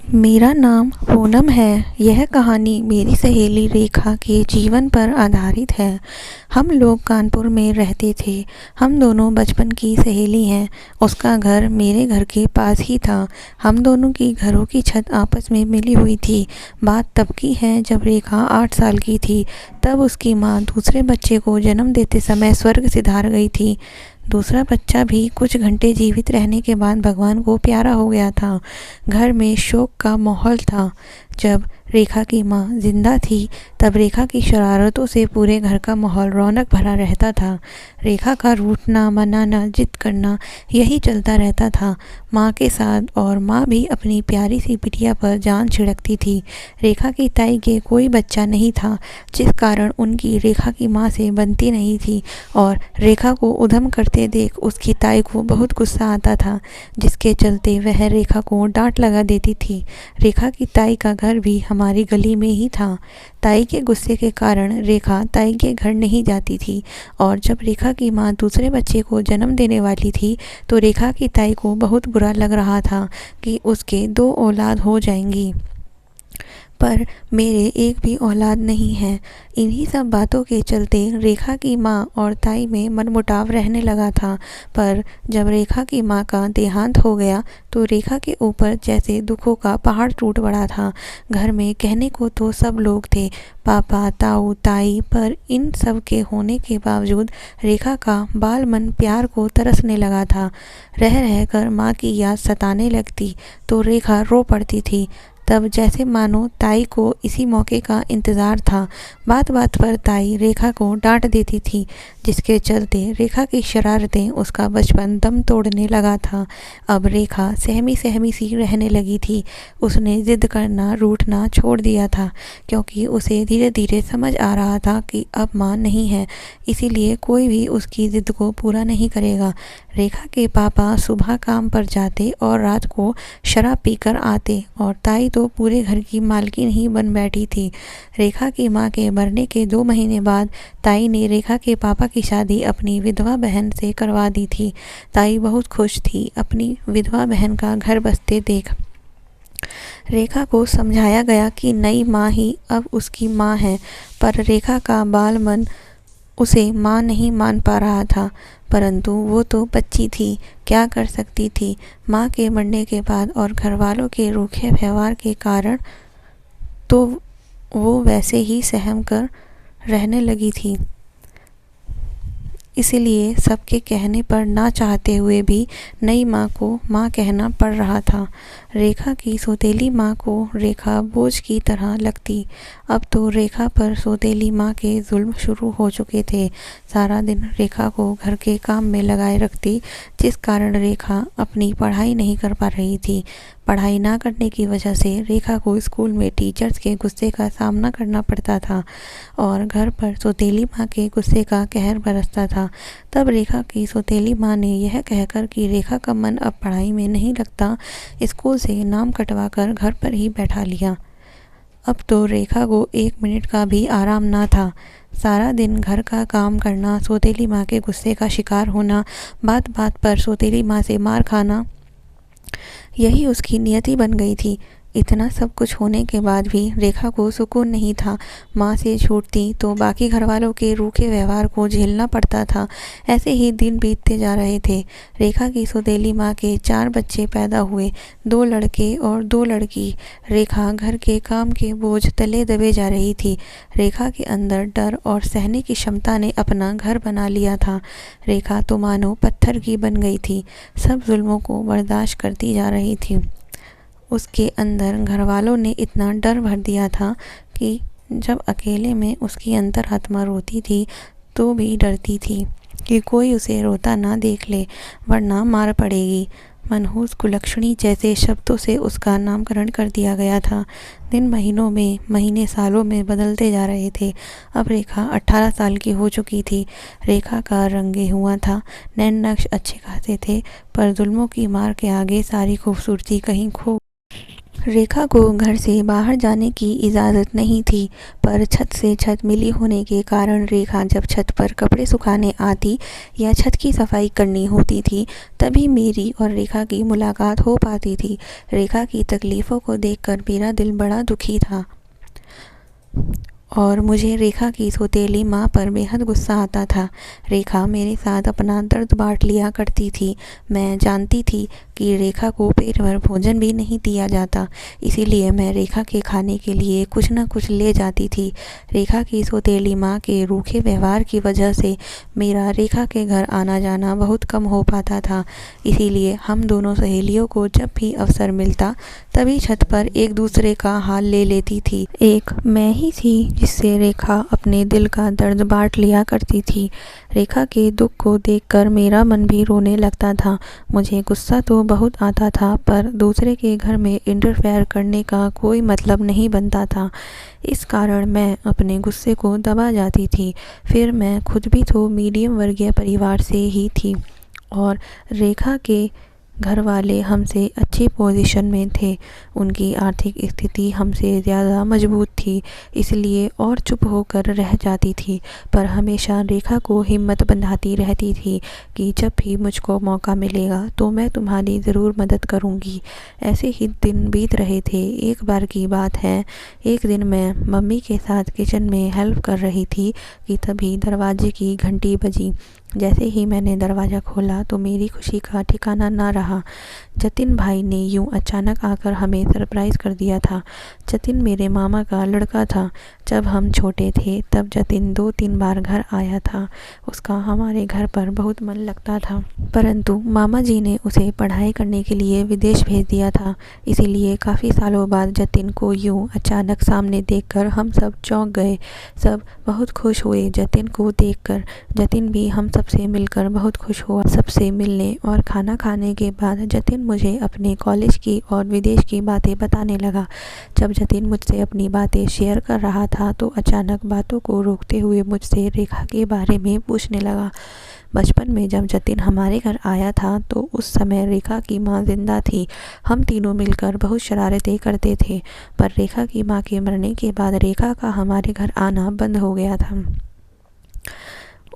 मेरा नाम पूनम है। यह कहानी मेरी सहेली रेखा के जीवन पर आधारित है। हम लोग कानपुर में रहते थे। हम दोनों बचपन की सहेली हैं। उसका घर मेरे घर के पास ही था। हम दोनों की घरों की छत आपस में मिली हुई थी। बात तब की है जब रेखा 8 साल की थी। तब उसकी माँ दूसरे बच्चे को जन्म देते समय स्वर्ग सिधार गई थी। दूसरा बच्चा भी कुछ घंटे जीवित रहने के बाद भगवान को प्यारा हो गया था। घर में शोक का माहौल था। जब रेखा की माँ जिंदा थी तब रेखा की शरारतों से पूरे घर का माहौल रौनक भरा रहता था। रेखा का रूठना, मनाना, जिद करना यही चलता रहता था माँ के साथ, और माँ भी अपनी प्यारी सी बिटिया पर जान छिड़कती थी। रेखा की ताई के कोई बच्चा नहीं था, जिस कारण उनकी रेखा की माँ से बनती नहीं थी, और रेखा को उधम करते देख उसकी ताई को बहुत गुस्सा आता था, जिसके चलते वह रेखा को डांट लगा देती थी। रेखा की ताई का घर भी हमारी गली में ही था। ताई के गुस्से के कारण रेखा ताई के घर नहीं जाती थी, और जब रेखा की माँ दूसरे बच्चे को जन्म देने वाली थी तो रेखा की ताई को बहुत बुरा लग रहा था कि उसके 2 औलाद हो जाएंगी, पर मेरे एक भी औलाद नहीं है। इन्हीं सब बातों के चलते रेखा की माँ और ताई में मनमुटाव रहने लगा था। पर जब रेखा की माँ का देहांत हो गया तो रेखा के ऊपर जैसे दुखों का पहाड़ टूट पड़ा था। घर में कहने को तो सब लोग थे, पापा, ताऊ, ताई, पर इन सब के होने के बावजूद रेखा का बाल मन प्यार को तरसने लगा था। रह रहकर माँ की याद सताने लगती तो रेखा रो पड़ती थी। तब जैसे मानो ताई को इसी मौके का इंतज़ार था। बात बात पर ताई रेखा को डांट देती थी, जिसके चलते रेखा की शरारतें उसका बचपन दम तोड़ने लगा था। अब रेखा सहमी सहमी सी रहने लगी थी। उसने ज़िद करना, रूठना छोड़ दिया था, क्योंकि उसे धीरे धीरे समझ आ रहा था कि अब माँ नहीं है, इसीलिए कोई भी उसकी ज़िद को पूरा नहीं करेगा। रेखा के पापा सुबह काम पर जाते और रात को शराब पीकर आते, और ताई तो पूरे घर की मालकिन ही बन बैठी थी। रेखा की माँ के मरने के 2 महीने बाद ताई ने रेखा के पापा की शादी अपनी विधवा बहन से करवा दी थी। ताई बहुत खुश थी अपनी विधवा बहन का घर बसते देख। रेखा को समझाया गया कि नई माँ ही अब उसकी माँ है, पर रेखा का बाल मन उसे माँ नहीं मान पा रहा था। परंतु वो तो बच्ची थी, क्या कर सकती थी। माँ के मरने के बाद और घर वालों के रूखे व्यवहार के कारण तो वो वैसे ही सहम कर रहने लगी थी। इसलिए सबके कहने पर ना चाहते हुए भी नई माँ को माँ कहना पड़ रहा था। रेखा की सौतेली माँ को रेखा बोझ की तरह लगती। अब तो रेखा पर सौतेली माँ के जुल्म शुरू हो चुके थे। सारा दिन रेखा को घर के काम में लगाए रखती, जिस कारण रेखा अपनी पढ़ाई नहीं कर पा रही थी। पढ़ाई ना करने की वजह से रेखा को स्कूल में टीचर्स के गुस्से का सामना करना पड़ता था, और घर पर सौतेली माँ के गुस्से का कहर बरसता था। तब रेखा की सौतेली माँ ने यह कहकर कि रेखा का मन अब पढ़ाई में नहीं लगता, स्कूल से नाम कटवा कर घर पर ही बैठा लिया। अब तो रेखा को 1 मिनट का भी आराम ना था। सारा दिन घर का काम करना, सौतेली माँ के गुस्से का शिकार होना, बात बात पर सौतेली माँ से मार खाना, यही उसकी नियति बन गई थी। इतना सब कुछ होने के बाद भी रेखा को सुकून नहीं था। माँ से छूटती तो बाकी घर वालों के रूखे व्यवहार को झेलना पड़ता था। ऐसे ही दिन बीतते जा रहे थे। रेखा की सौतेली माँ के 4 बच्चे पैदा हुए, 2 लड़के और 2 लड़की। रेखा घर के काम के बोझ तले दबे जा रही थी। रेखा के अंदर डर और सहने की क्षमता ने अपना घर बना लिया था। रेखा तो मानो पत्थर की बन गई थी, सब जुल्मों को बर्दाश्त करती जा रही थी। उसके अंदर घरवालों ने इतना डर भर दिया था कि जब अकेले में उसकी अंतरात्मा रोती थी तो भी डरती थी कि कोई उसे रोता ना देख ले, वरना मार पड़ेगी। मनहूस कुलक्षणी जैसे शब्दों से उसका नामकरण कर दिया गया था। दिन महीनों में, महीने सालों में बदलते जा रहे थे। अब रेखा 18 साल की हो चुकी थी। रेखा का रंग हुआ था, नैन नक्श अच्छे खासे थे, पर जुल्मों की मार के आगे सारी खूबसूरती कहीं खो। रेखा को घर से बाहर जाने की इजाज़त नहीं थी, पर छत से छत मिली होने के कारण रेखा जब छत पर कपड़े सुखाने आती या छत की सफाई करनी होती थी, तभी मेरी और रेखा की मुलाकात हो पाती थी। रेखा की तकलीफ़ों को देखकर मेरा दिल बड़ा दुखी था और मुझे रेखा की सौतेली माँ पर बेहद गुस्सा आता था। रेखा मेरे साथ अपना दर्द बांट लिया करती थी। मैं जानती थी कि रेखा को पेट भर भोजन भी नहीं दिया जाता, इसीलिए मैं रेखा के खाने के लिए कुछ न कुछ ले जाती थी। रेखा की सौतेली माँ के रूखे व्यवहार की वजह से मेरा रेखा के घर आना जाना बहुत कम हो पाता था, इसीलिए हम दोनों सहेलियों को जब भी अवसर मिलता तभी छत पर एक दूसरे का हाल ले लेती थी। एक मैं ही थी जिससे रेखा अपने दिल का दर्द बांट लिया करती थी। रेखा के दुख को देखकर मेरा मन भी रोने लगता था। मुझे गुस्सा तो बहुत आता था, पर दूसरे के घर में इंटरफेयर करने का कोई मतलब नहीं बनता था। इस कारण मैं अपने गुस्से को दबा जाती थी। फिर मैं खुद भी तो मीडियम वर्गीय परिवार से ही थी और रेखा के घर वाले हमसे अच्छी पोजीशन में थे। उनकी आर्थिक स्थिति हमसे ज़्यादा मजबूत थी, इसलिए और चुप होकर रह जाती थी, पर हमेशा रेखा को हिम्मत बंधाती रहती थी कि जब भी मुझको मौका मिलेगा तो मैं तुम्हारी ज़रूर मदद करूँगी। ऐसे ही दिन बीत रहे थे। एक बार की बात है, एक दिन मैं मम्मी के साथ किचन में हेल्प कर रही थी कि तभी दरवाजे की घंटी बजी। जैसे ही मैंने दरवाज़ा खोला तो मेरी खुशी का ठिकाना ना रहा। जतिन भाई ने यूं अचानक आकर हमें सरप्राइज़ कर दिया था। जतिन मेरे मामा का लड़का था। जब हम छोटे थे तब जतिन 2-3 बार घर आया था। उसका हमारे घर पर बहुत मन लगता था, परंतु मामा जी ने उसे पढ़ाई करने के लिए विदेश भेज दिया था। इसीलिए काफ़ी सालों बाद जतिन को यूं अचानक सामने देखकर हम सब चौंक गए। सब बहुत खुश हुए जतिन को देखकर। जतिन भी हम सबसे मिलकर बहुत खुश हुआ। सबसे मिलने और खाना खाने के बाद जतिन मुझे अपने कॉलेज की और विदेश की बातें बताने लगा। जब जतिन मुझसे अपनी बातें शेयर कर रहा था तो अचानक बातों को रोकते हुए मुझसे रेखा के बारे में पूछने लगा। बचपन में जब जतिन हमारे घर आया था तो उस समय रेखा की माँ जिंदा थी। हम तीनों मिलकर बहुत शरारतें करते थे, पर रेखा की माँ के मरने के बाद रेखा का हमारे घर आना बंद हो गया था।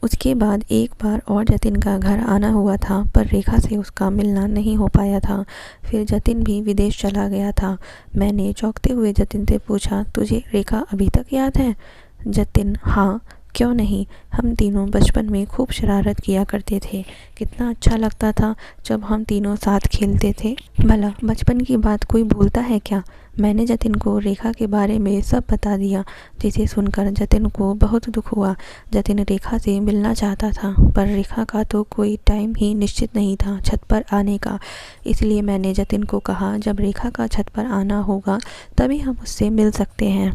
उसके बाद एक बार और जतिन का घर आना हुआ था, पर रेखा से उसका मिलना नहीं हो पाया था। फिर जतिन भी विदेश चला गया था। मैंने चौंकते हुए जतिन से पूछा, तुझे रेखा अभी तक याद है? जतिन, हाँ, क्यों नहीं। हम तीनों बचपन में खूब शरारत किया करते थे। कितना अच्छा लगता था जब हम तीनों साथ खेलते थे। भला बचपन की बात कोई भूलता है क्या? मैंने जतिन को रेखा के बारे में सब बता दिया, जिसे सुनकर जतिन को बहुत दुख हुआ। जतिन रेखा से मिलना चाहता था, पर रेखा का तो कोई टाइम ही निश्चित नहीं था छत पर आने का। इसलिए मैंने जतिन को कहा, जब रेखा का छत पर आना होगा तभी हम उससे मिल सकते हैं।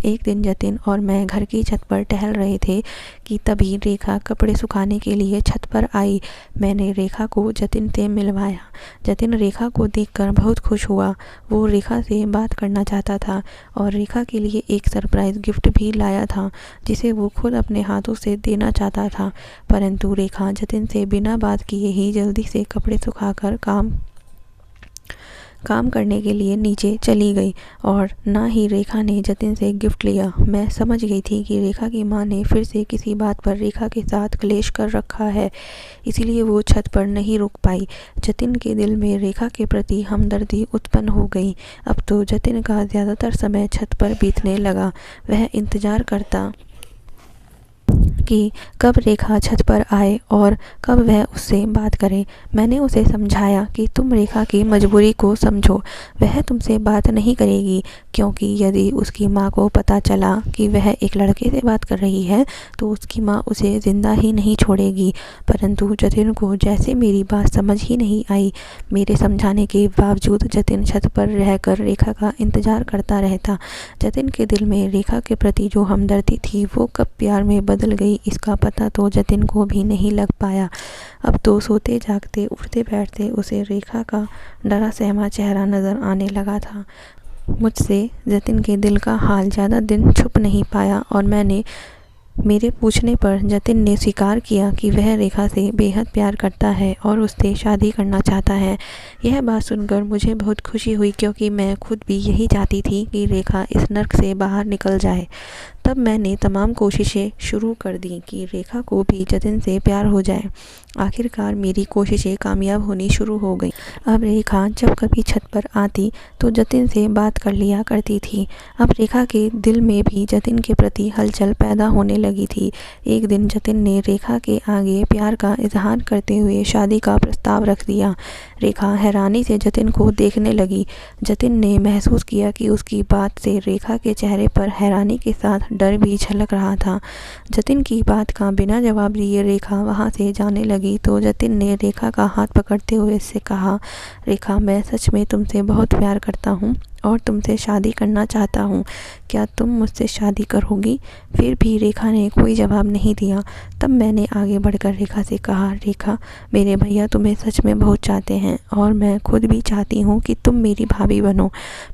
एक दिन जतिन और मैं घर की छत पर टहल रहे थे कि तभी रेखा कपड़े सुखाने के लिए छत पर आई। मैंने रेखा को जतिन से मिलवाया। जतिन रेखा को देखकर बहुत खुश हुआ। वो रेखा से बात करना चाहता था और रेखा के लिए एक सरप्राइज़ गिफ्ट भी लाया था, जिसे वो खुद अपने हाथों से देना चाहता था। परंतु रेखा जतिन से बिना बात किए ही जल्दी से कपड़े सुखाकर काम करने के लिए नीचे चली गई और ना ही रेखा ने जतिन से गिफ्ट लिया। मैं समझ गई थी कि रेखा की माँ ने फिर से किसी बात पर रेखा के साथ क्लेश कर रखा है, इसीलिए वो छत पर नहीं रुक पाई। जतिन के दिल में रेखा के प्रति हमदर्दी उत्पन्न हो गई। अब तो जतिन का ज़्यादातर समय छत पर बीतने लगा। वह इंतज़ार करता कि कब रेखा छत पर आए और कब वह उससे बात करे। मैंने उसे समझाया कि तुम रेखा की मजबूरी को समझो। वह तुमसे बात नहीं करेगी, क्योंकि यदि उसकी माँ को पता चला कि वह एक लड़के से बात कर रही है तो उसकी माँ उसे ज़िंदा ही नहीं छोड़ेगी। परंतु जतिन को जैसे मेरी बात समझ ही नहीं आई। मेरे समझाने के बावजूद जतिन छत पर रहकर रेखा का इंतज़ार करता रहता। जतिन के दिल में रेखा के प्रति जो हमदर्दी थी वो कब प्यार में बदल गई, इसका पता तो जतिन को भी नहीं लग पाया। अब तो सोते जागते उठते बैठते उसे रेखा का डरा सहमा चेहरा नज़र आने लगा था। मुझसे जतिन के दिल का हाल ज़्यादा दिन छुप नहीं पाया और मैंने मेरे पूछने पर जतिन ने स्वीकार किया कि वह रेखा से बेहद प्यार करता है और उससे शादी करना चाहता है। यह बात सुनकर मुझे बहुत खुशी हुई, क्योंकि मैं खुद भी यही चाहती थी कि रेखा इस नर्क से बाहर निकल जाए। तब मैंने तमाम कोशिशें शुरू कर दी कि रेखा को भी जतिन से प्यार हो जाए। आखिरकार मेरी कोशिशें कामयाब होनी शुरू हो गई। अब रेखा जब कभी छत पर आती तो जतिन से बात कर लिया करती थी। अब रेखा के दिल में भी जतिन के प्रति हलचल पैदा होने लगी थी। एक दिन जतिन ने रेखा के आगे प्यार का इजहार करते हुए शादी का प्रस्ताव रख दिया। रेखा हैरानी से जतिन को देखने लगी। जतिन ने महसूस किया कि उसकी बात से रेखा के चेहरे पर हैरानी के साथ डर भी झलक रहा था। जतिन की बात का बिना जवाब दिए रेखा वहां से जाने लगी तो जतिन ने रेखा का हाथ पकड़ते हुए उससे कहा, रेखा, मैं सच में तुमसे बहुत प्यार करता हूँ और तुमसे शादी करना चाहता हूँ। क्या तुम मुझसे शादी करोगी? फिर भी रेखा ने कोई जवाब नहीं दिया। तब मैंने आगे बढ़कर रेखा से कहा, रेखा, मेरे भैया तुम्हें सच में बहुत चाहते हैं और मैं खुद भी चाहती हूँ कि तुम मेरी भाभी बनो।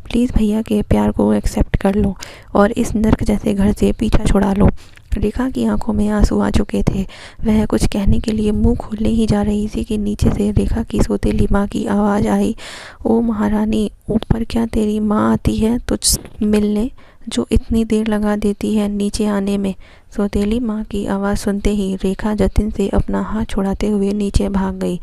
प्लीज़ भैया के प्यार को एक्सेप्ट कर लो और इस नर्क जैसे घर से पीछा छुड़ा लो। रेखा की आंखों में आंसू आ चुके थे। वह कुछ कहने के लिए मुंह खोलने ही जा रही थी कि नीचे से रेखा की सौतेली माँ की आवाज़ आई, ओ महारानी, ऊपर क्या तेरी माँ आती है तुझ मिलने, जो इतनी देर लगा देती है नीचे आने में। सौतेली माँ की आवाज़ सुनते ही रेखा जतिन से अपना हाथ छुड़ाते हुए नीचे भाग गई।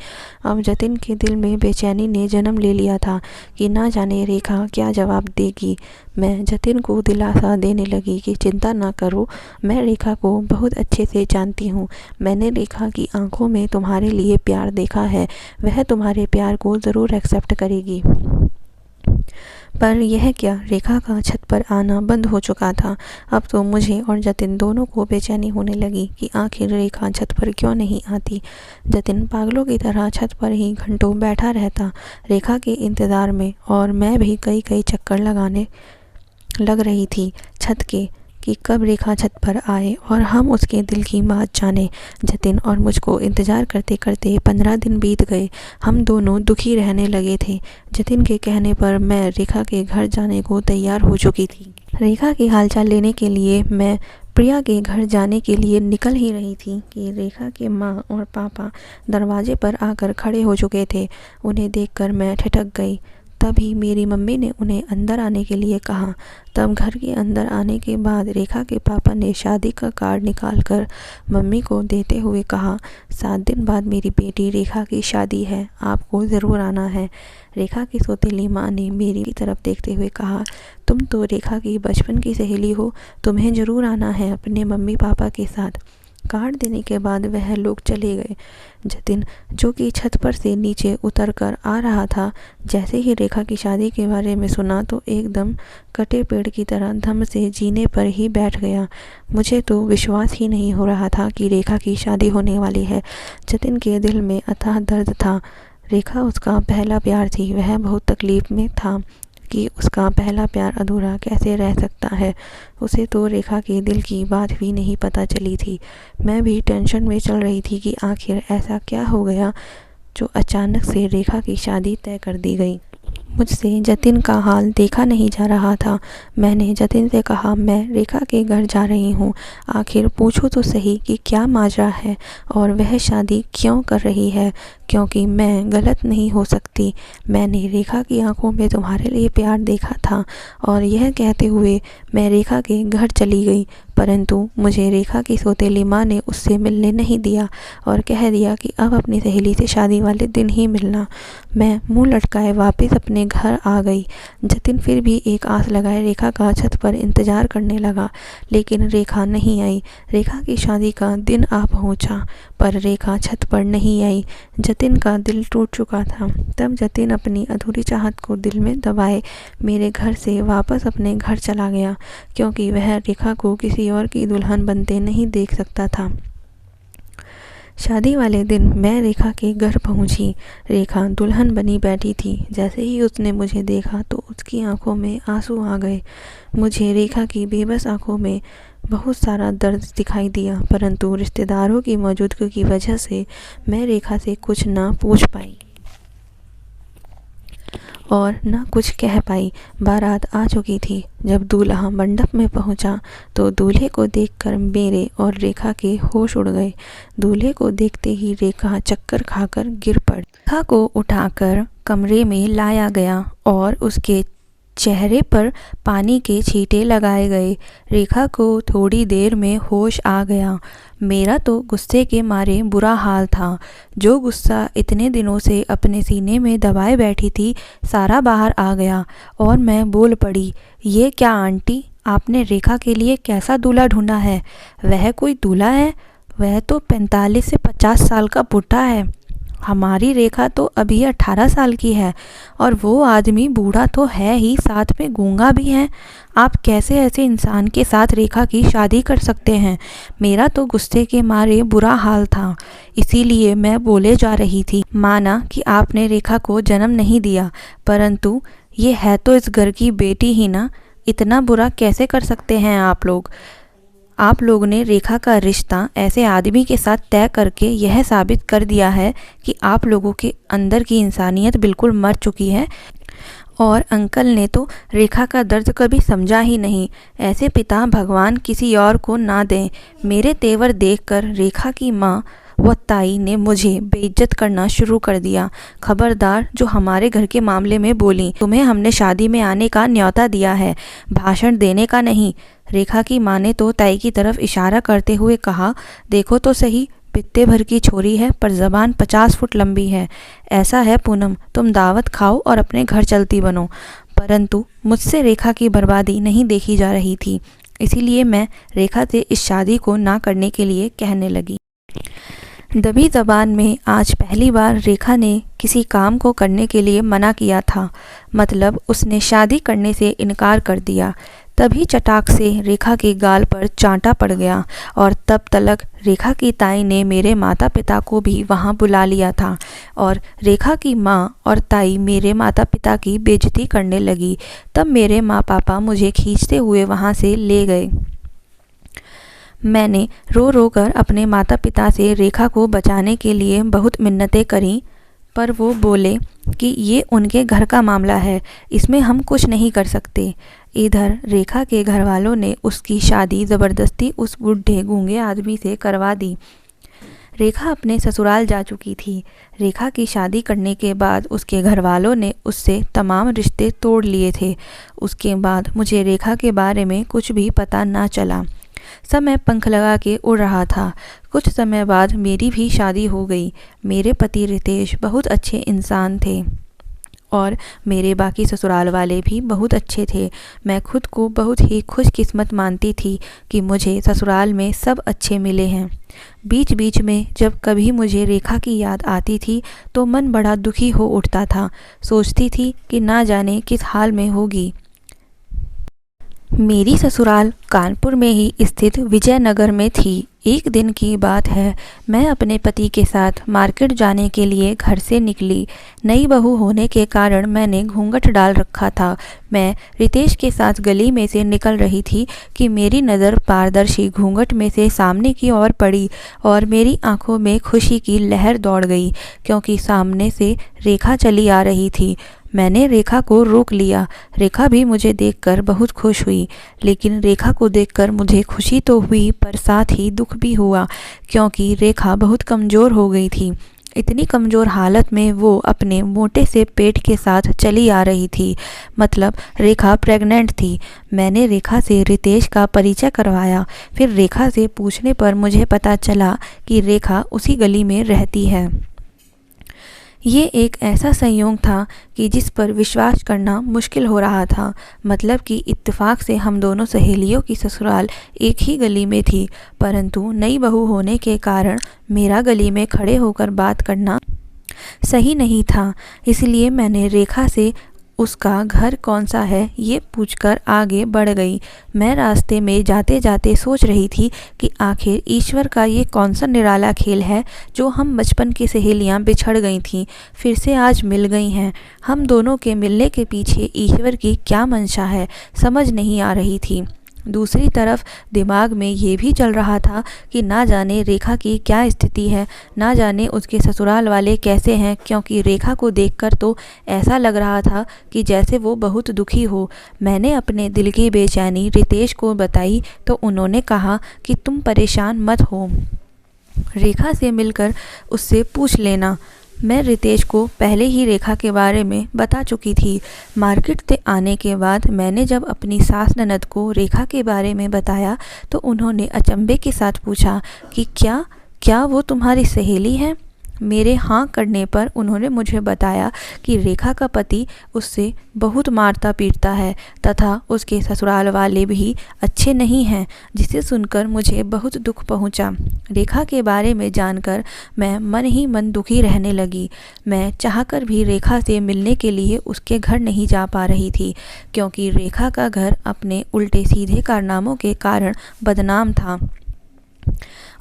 अब जतिन के दिल में बेचैनी ने जन्म ले लिया था कि ना जाने रेखा क्या जवाब देगी। मैं जतिन को दिलासा देने लगी कि चिंता ना करो, मैं रेखा को बहुत अच्छे से जानती हूँ। मैंने रेखा की आंखों में तुम्हारे लिए प्यार देखा है। वह तुम्हारे प्यार को ज़रूर एक्सेप्ट करेगी। पर यह क्या, रेखा का छत पर आना बंद हो चुका था। अब तो मुझे और जतिन दोनों को बेचैनी होने लगी कि आखिर रेखा छत पर क्यों नहीं आती। जतिन पागलों की तरह छत पर ही घंटों बैठा रहता रेखा के इंतज़ार में, और मैं भी कई कई चक्कर लगाने लग रही थी छत के कि कब रेखा छत पर आए और हम उसके दिल की बात जाने। जतिन और मुझको इंतज़ार करते करते 15 दिन बीत गए। हम दोनों दुखी रहने लगे थे। जतिन के कहने पर मैं रेखा के घर जाने को तैयार हो चुकी थी। रेखा की हालचाल लेने के लिए मैं प्रिया के घर जाने के लिए निकल ही रही थी कि रेखा के माँ और पापा दरवाजे पर आकर खड़े हो चुके थे। उन्हें देखकर मैं ठिठक गई। तभी मेरी मम्मी ने उन्हें अंदर आने के लिए कहा। तब घर के अंदर आने के बाद रेखा के पापा ने शादी का कार्ड निकालकर मम्मी को देते हुए कहा, 7 दिन बाद मेरी बेटी रेखा की शादी है, आपको ज़रूर आना है। रेखा की सौतेली माँ ने मेरी तरफ देखते हुए कहा, तुम तो रेखा की बचपन की सहेली हो, तुम्हें ज़रूर आना है अपने मम्मी पापा के साथ। कार्ड देने के बाद वह लोग चले गए। जतिन, जो कि छत पर से नीचे उतर कर आ रहा था, जैसे ही रेखा की शादी के बारे में सुना तो एकदम कटे पेड़ की तरह धम से जीने पर ही बैठ गया। मुझे तो विश्वास ही नहीं हो रहा था कि रेखा की शादी होने वाली है। जतिन के दिल में अथाह दर्द था। रेखा उसका पहला प्यार थी। वह बहुत तकलीफ में था कि उसका पहला प्यार अधूरा कैसे रह सकता है। उसे तो रेखा के दिल की बात भी नहीं पता चली थी। मैं भी टेंशन में चल रही थी कि आखिर ऐसा क्या हो गया जो अचानक से रेखा की शादी तय कर दी गई। मुझसे जतिन का हाल देखा नहीं जा रहा था। मैंने जतिन से कहा, मैं रेखा के घर जा रही हूँ, आखिर पूछो तो सही कि क्या माजरा है और वह शादी क्यों कर रही है, क्योंकि मैं गलत नहीं हो सकती। मैंने रेखा की आंखों में तुम्हारे लिए प्यार देखा था। और यह कहते हुए मैं रेखा के घर चली गई, परंतु मुझे रेखा की सौतेली माँ ने उससे मिलने नहीं दिया और कह दिया कि अब अपनी सहेली से शादी वाले दिन ही मिलना। मैं मुंह लटकाए वापस अपने घर आ गई। जतिन फिर भी एक आस लगाए रेखा का छत पर इंतज़ार करने लगा, लेकिन रेखा नहीं आई। रेखा की शादी का दिन आ पहुंचा, पर रेखा छत पर नहीं आई। जतिन का दिल टूट चुका था। तब जतिन अपनी अधूरी चाहत को दिल में दबाए मेरे घर से वापस अपने घर चला गया, क्योंकि वह रेखा को किसी और की दुल्हन बनते नहीं देख सकता था। शादी वाले दिन मैं रेखा के घर पहुंची। रेखा दुल्हन बनी बैठी थी। जैसे ही उसने मुझे देखा तो उसकी आंखों में आंसू आ गए। मुझे रेखा की बेबस आंखों में बहुत सारा दर्द दिखाई दिया, परंतु रिश्तेदारों की मौजूदगी की वजह से मैं रेखा से कुछ ना पूछ पाई। और न कुछ कह पाई। बारात आ चुकी थी। जब दूल्हा मंडप में पहुंचा तो दूल्हे को देखकर मेरे और रेखा के होश उड़ गए। दूल्हे को देखते ही रेखा चक्कर खाकर गिर पड़ी। रेखा को उठाकर कमरे में लाया गया और उसके चेहरे पर पानी के छींटे लगाए गए। रेखा को थोड़ी देर में होश आ गया। मेरा तो गुस्से के मारे बुरा हाल था। जो गुस्सा इतने दिनों से अपने सीने में दबाए बैठी थी, सारा बाहर आ गया और मैं बोल पड़ी, ये क्या आंटी, आपने रेखा के लिए कैसा दूल्हा ढूंढा है? वह कोई दूल्हा है? वह तो 45 से 50 साल का बुढ़ा है। हमारी रेखा तो अभी 18 साल की है और वो आदमी बूढ़ा तो है ही, साथ में गूंगा भी है। आप कैसे ऐसे इंसान के साथ रेखा की शादी कर सकते हैं? मेरा तो गुस्से के मारे बुरा हाल था, इसीलिए मैं बोले जा रही थी। माना कि आपने रेखा को जन्म नहीं दिया, परंतु ये है तो इस घर की बेटी ही ना। इतना बुरा कैसे कर सकते हैं आप लोग? आप लोगों ने रेखा का रिश्ता ऐसे आदमी के साथ तय करके यह साबित कर दिया है कि आप लोगों के अंदर की इंसानियत बिल्कुल मर चुकी है। और अंकल ने तो रेखा का दर्द कभी समझा ही नहीं। ऐसे पिता भगवान किसी और को ना दें। मेरे तेवर देखकर रेखा की माँ व ताई ने मुझे बेइज्जत करना शुरू कर दिया। खबरदार जो हमारे घर के मामले में बोली, तुम्हें हमने शादी में आने का न्योता दिया है, भाषण देने का नहीं। रेखा की माँ ने तो ताई की तरफ इशारा करते हुए कहा, देखो तो सही, पित्ते भर की छोरी है पर ज़बान 50 फुट लंबी है। ऐसा है पूनम, तुम दावत खाओ और अपने घर चलती बनो। परंतु मुझसे रेखा की बर्बादी नहीं देखी जा रही थी, इसीलिए मैं रेखा से इस शादी को ना करने के लिए कहने लगी। दबी ज़बान में आज पहली बार रेखा ने किसी काम को करने के लिए मना किया था, मतलब उसने शादी करने से इनकार कर दिया। तभी चटाक से रेखा के गाल पर चांटा पड़ गया और तब तलक रेखा की ताई ने मेरे माता पिता को भी वहां बुला लिया था और रेखा की माँ और ताई मेरे माता पिता की बेइज्जती करने लगी। तब मेरे माँ पापा मुझे खींचते हुए वहां से ले गए। मैंने रो रो कर अपने माता पिता से रेखा को बचाने के लिए बहुत मिन्नतें करीं, पर वो बोले कि ये उनके घर का मामला है, इसमें हम कुछ नहीं कर सकते। इधर रेखा के घर वालों ने उसकी शादी ज़बरदस्ती उस बूढ़े गूंगे आदमी से करवा दी। रेखा अपने ससुराल जा चुकी थी। रेखा की शादी करने के बाद उसके घर वालों ने उससे तमाम रिश्ते तोड़ लिए थे। उसके बाद मुझे रेखा के बारे में कुछ भी पता ना चला। समय पंख लगा के उड़ रहा था। कुछ समय बाद मेरी भी शादी हो गई। मेरे पति रितेश बहुत अच्छे इंसान थे और मेरे बाकी ससुराल वाले भी बहुत अच्छे थे। मैं खुद को बहुत ही खुशकिस्मत मानती थी कि मुझे ससुराल में सब अच्छे मिले हैं। बीच बीच में जब कभी मुझे रेखा की याद आती थी तो मन बड़ा दुखी हो उठता था। सोचती थी कि ना जाने किस हाल में होगी। मेरी ससुराल कानपुर में ही स्थित विजयनगर में थी। एक दिन की बात है, मैं अपने पति के साथ मार्केट जाने के लिए घर से निकली। नई बहू होने के कारण मैंने घूंघट डाल रखा था। मैं रितेश के साथ गली में से निकल रही थी कि मेरी नज़र पारदर्शी घूंघट में से सामने की ओर पड़ी और मेरी आंखों में खुशी की लहर दौड़ गई, क्योंकि सामने से रेखा चली आ रही थी। मैंने रेखा को रोक लिया। रेखा भी मुझे देखकर बहुत खुश हुई, लेकिन रेखा को देखकर मुझे खुशी तो हुई पर साथ ही दुख भी हुआ, क्योंकि रेखा बहुत कमज़ोर हो गई थी। इतनी कमज़ोर हालत में वो अपने मोटे से पेट के साथ चली आ रही थी, मतलब रेखा प्रेग्नेंट थी। मैंने रेखा से रितेश का परिचय करवाया। फिर रेखा से पूछने पर मुझे पता चला कि रेखा उसी गली में रहती है। ये एक ऐसा संयोग था कि जिस पर विश्वास करना मुश्किल हो रहा था, मतलब कि इत्तेफाक से हम दोनों सहेलियों की ससुराल एक ही गली में थी, परंतु नई बहू होने के कारण मेरा गली में खड़े होकर बात करना सही नहीं था। इसलिए मैंने रेखा से उसका घर कौन सा है ये पूछकर आगे बढ़ गई। मैं रास्ते में जाते जाते सोच रही थी कि आखिर ईश्वर का ये कौन सा निराला खेल है जो हम बचपन की सहेलियां बिछड़ गई थीं फिर से आज मिल गई हैं। हम दोनों के मिलने के पीछे ईश्वर की क्या मंशा है, समझ नहीं आ रही थी। दूसरी तरफ दिमाग में ये भी चल रहा था कि ना जाने रेखा की क्या स्थिति है, ना जाने उसके ससुराल वाले कैसे हैं, क्योंकि रेखा को देखकर तो ऐसा लग रहा था कि जैसे वो बहुत दुखी हो। मैंने अपने दिल की बेचैनी रितेश को बताई तो उन्होंने कहा कि तुम परेशान मत हो, रेखा से मिलकर उससे पूछ लेना। मैं रितेश को पहले ही रेखा के बारे में बता चुकी थी। मार्केट से आने के बाद मैंने जब अपनी सास ननद को रेखा के बारे में बताया तो उन्होंने अचंभे के साथ पूछा कि क्या वो तुम्हारी सहेली है। मेरे हाँ करने पर उन्होंने मुझे बताया कि रेखा का पति उससे बहुत मारता पीटता है तथा उसके ससुराल वाले भी अच्छे नहीं हैं, जिसे सुनकर मुझे बहुत दुख पहुंचा। रेखा के बारे में जानकर मैं मन ही मन दुखी रहने लगी। मैं चाहकर भी रेखा से मिलने के लिए उसके घर नहीं जा पा रही थी, क्योंकि रेखा का घर अपने उल्टे सीधे कारनामों के कारण बदनाम था